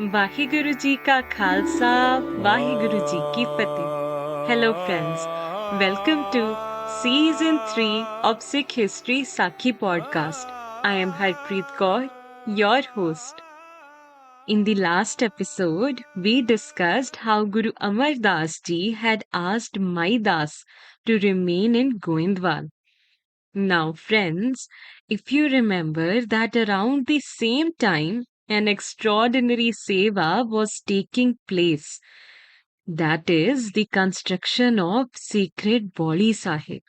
वाहिगुरु जी का खालसा, वाहिगुरु जी की फतेह. Hello friends, welcome to season 3 of Sikh History Sakhi podcast. I am Harpreet Kaur, your host. In the last episode, we discussed how Guru Amar Das ji had asked Mai Das to remain in Goindwal. Now, friends, if you remember that around the same time, an extraordinary seva was taking place. That is the construction of sacred Boli Sahib.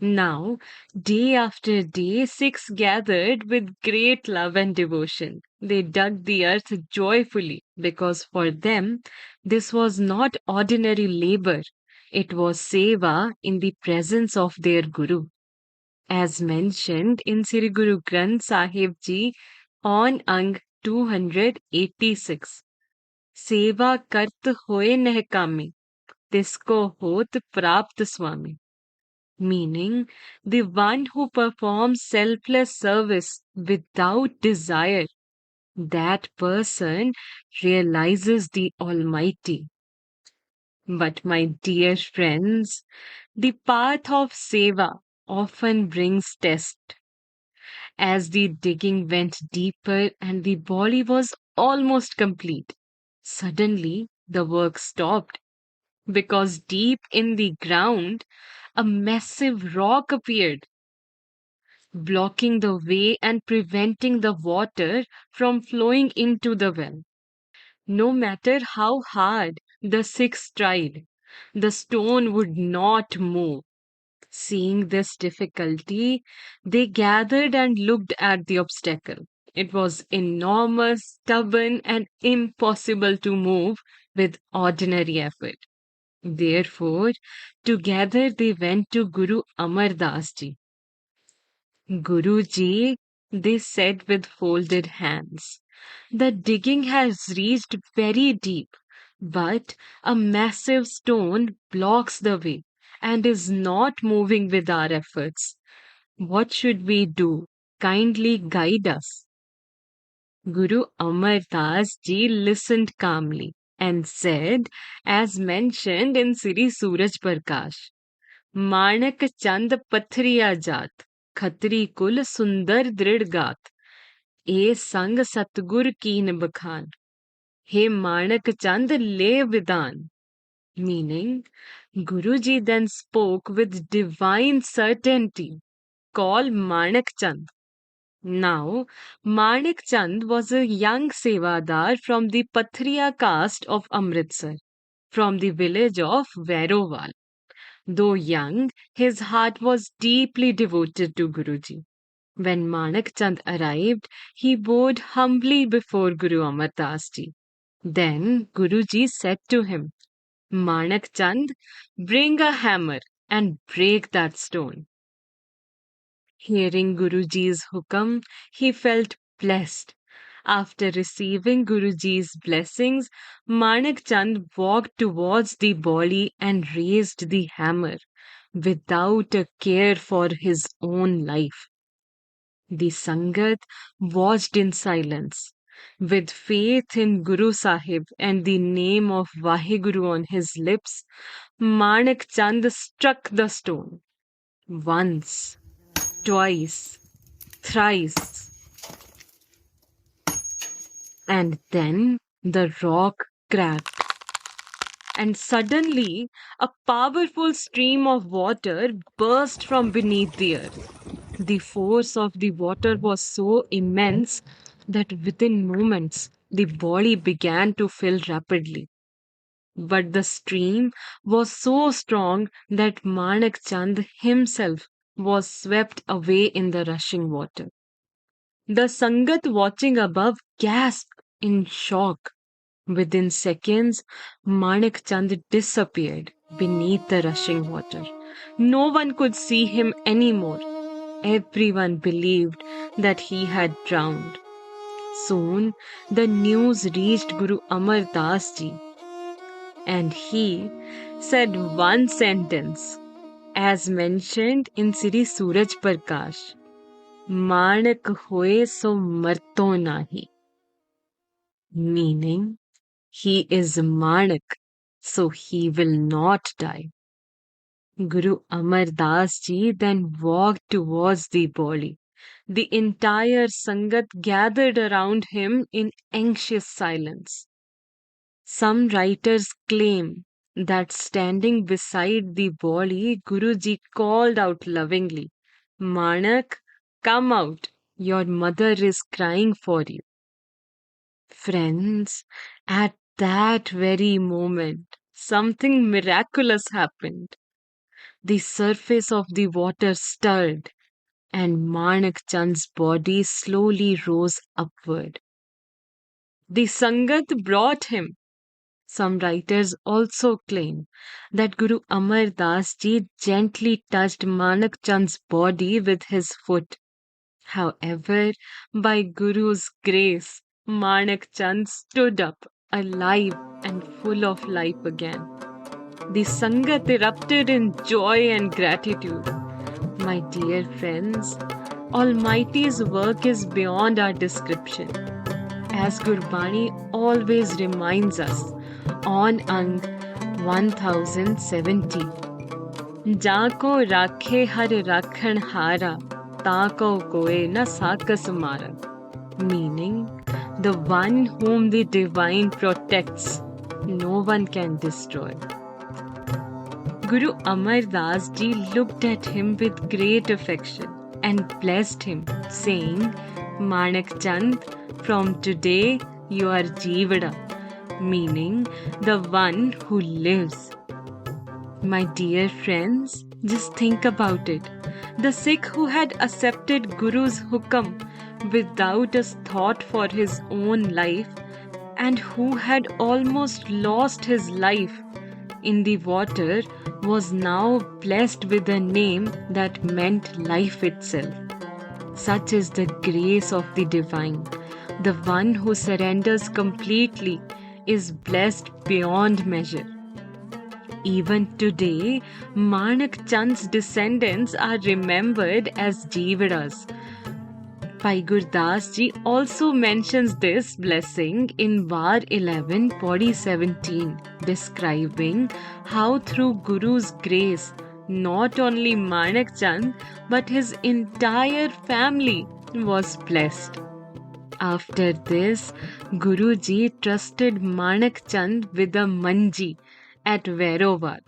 Now, day after day, Sikhs gathered with great love and devotion. They dug the earth joyfully because for them, this was not ordinary labor. It was seva in the presence of their Guru. As mentioned in Sri Guru Granth Sahib Ji on Ang 286. Seva kart hoye neh kami, tisko hot prapt swami. Meaning, the one who performs selfless service without desire, that person realizes the Almighty. But my dear friends, the path of seva often brings test. As the digging went deeper and the body was almost complete, suddenly the work stopped because deep in the ground a massive rock appeared, blocking the way and preventing the water from flowing into the well. No matter how hard the Sikhs tried, the stone would not move. Seeing this difficulty, they gathered and looked at the obstacle. It was enormous, stubborn, and impossible to move with ordinary effort. Therefore, together they went to Guru Amar Das Ji. Guruji, they said with folded hands, the digging has reached very deep, but a massive stone blocks the way and is not moving with our efforts. What should we do? Kindly guide us. Guru Amar Das Ji listened calmly and said, as mentioned in Sri Suraj Prakash, माणक चंद पथरिया जात खतरी कुल सुंदर दृढ़ गात ए संग सतगुर कीन बखान हे माणक चंद ले विदान. Meaning, Guruji then spoke with divine certainty. Call Manak Chand. Now, Manik Chand was a young Sevadar from the Pathriya caste of Amritsar, from the village of Vairowal. Though young, his heart was deeply devoted to Guruji. When Manak Chand arrived, he bowed humbly before Guru Amar Das Ji. Then Guruji said to him, Manak Chand, bring a hammer and break that stone. Hearing Guruji's hukam, he felt blessed. After receiving Guruji's blessings, Manak Chand walked towards the body and raised the hammer without a care for his own life. The Sangat watched in silence. With faith in Guru Sahib and the name of Vaheguru on his lips, Manak Chand struck the stone. Once, twice, thrice, and then the rock cracked. And suddenly, a powerful stream of water burst from beneath the earth. The force of the water was so immense that within moments the body began to fill rapidly. But the stream was so strong that Manak Chand himself was swept away in the rushing water. The Sangat watching above gasped in shock. Within seconds, Manik Chand disappeared beneath the rushing water. No one could see him anymore. Everyone believed that he had drowned. Soon, the news reached Guru Amar Das Ji, and he said one sentence, as mentioned in Sri Suraj Prakash, Manak hoye so marto nahi. meaning he is Manak, so he will not die. Guru Amar Das Ji then walked towards the body. The entire Sangat gathered around him in anxious silence. Some writers claim that standing beside the body, Guruji called out lovingly, Manak, come out. Your mother is crying for you. Friends, at that very moment, something miraculous happened. The surface of the water stirred, and Manak Chand's body slowly rose upward. The Sangat brought him. Some writers also claim that Guru Amar Das Ji gently touched Manak Chand's body with his foot. However, by Guru's grace, Manak Chand stood up, alive and full of life again. The Sangat erupted in joy and gratitude. My dear friends, Almighty's work is beyond our description. As Gurbani always reminds us on Ang 1070, Jako rakhe har rakhan hara, tako koe na sakas mara. Meaning, the one whom the divine protects, no one can destroy. Guru Amar Das Ji looked at him with great affection and blessed him, saying, Manak Chand, from today you are Jivada, meaning the one who lives. My dear friends, just think about it. The Sikh who had accepted Guru's hukam without a thought for his own life and who had almost lost his life in the water was now blessed with a name that meant life itself. Such is the grace of the divine. The one who surrenders completely is blessed beyond measure. Even today, Manak Chand's descendants are remembered as Jivadas. Bhai Gurdas Ji also mentions this blessing in Var 11, Padi 17, describing how through Guru's grace, not only Manak Chand but his entire family was blessed. After this, Guruji trusted Manak Chand with a manji at Verovar.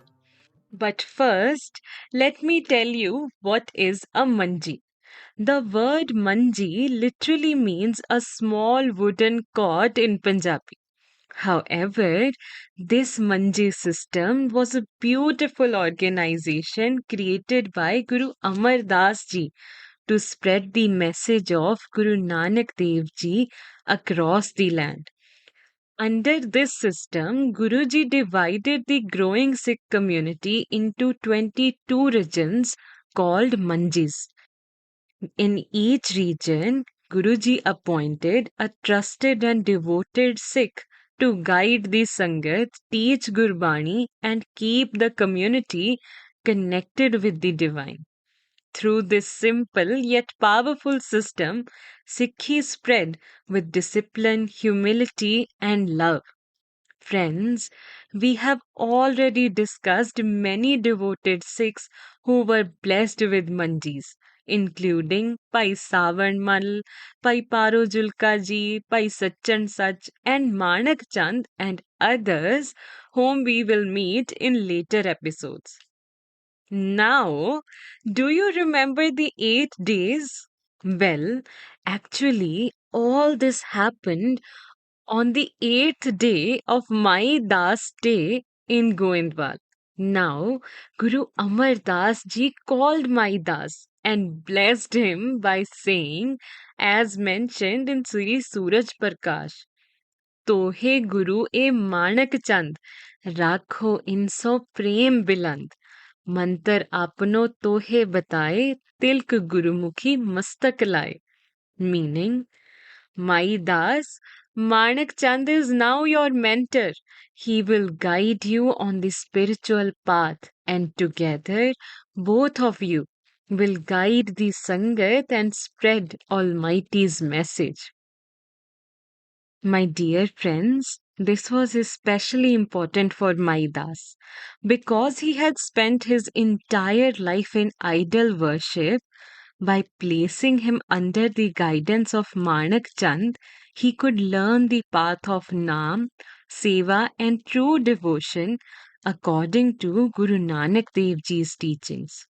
But first, let me tell you what is a manji. The word manji literally means a small wooden cot in Punjabi. However, this manji system was a beautiful organization created by Guru Amar Das Ji to spread the message of Guru Nanak Dev Ji across the land. Under this system, Guruji divided the growing Sikh community into 22 regions called manjis. In each region, Guruji appointed a trusted and devoted Sikh to guide the Sangat, teach Gurbani, and keep the community connected with the divine. Through this simple yet powerful system, Sikhi spread with discipline, humility, and love. Friends, we have already discussed many devoted Sikhs who were blessed with manjis, including Pai Savan Mal, Pai Paro Julka Ji, Pai Sachan Sach, and Manak Chand, and others whom we will meet in later episodes. Now, do you remember the 8 days? Well, actually, all this happened on the 8th day of Mai Das Day in Goindwal. Now, Guru Amar Das Ji called Mai Das and blessed him by saying, as mentioned in Sri Suraj Prakash, Tohe Guru e Manak Chand, Rakho inso prem biland, Mantar apno tohe bataye, Tilk Gurumukhi mastak laye. Meaning, Mai Das, Manak Chand is now your mentor. He will guide you on the spiritual path, and together, both of you will guide the Sangat and spread Almighty's message. My dear friends, this was especially important for Maidas because he had spent his entire life in idol worship. By placing him under the guidance of Manak Chand, he could learn the path of Naam, Seva, and true devotion according to Guru Nanak Dev Ji's teachings.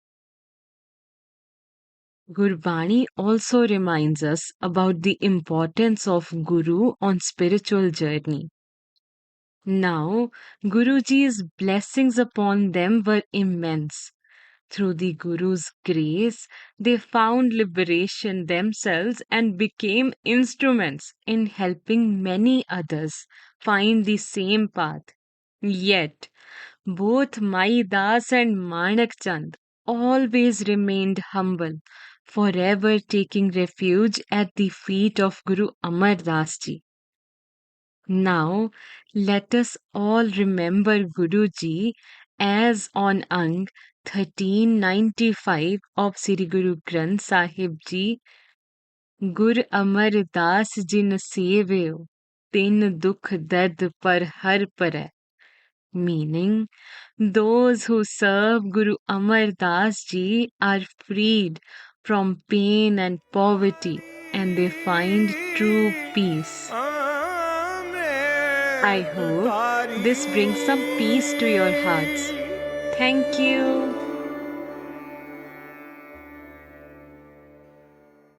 Gurbani also reminds us about the importance of Guru on spiritual journey. Now, Guruji's blessings upon them were immense. Through the Guru's grace, they found liberation themselves and became instruments in helping many others find the same path. Yet, both Mai Das and Manak Chand always remained humble, forever taking refuge at the feet of Guru Amar Das Ji. Now, let us all remember Guruji as on Ang 1395 of Sri Guru Granth Sahib Ji, Gur Amar Das Jin Seveo, Tin Dukh Dard Par Har Pare. Meaning, those who serve Guru Amar Das Ji are freed from pain and poverty and they find true peace. I hope this brings some peace to your hearts. Thank you.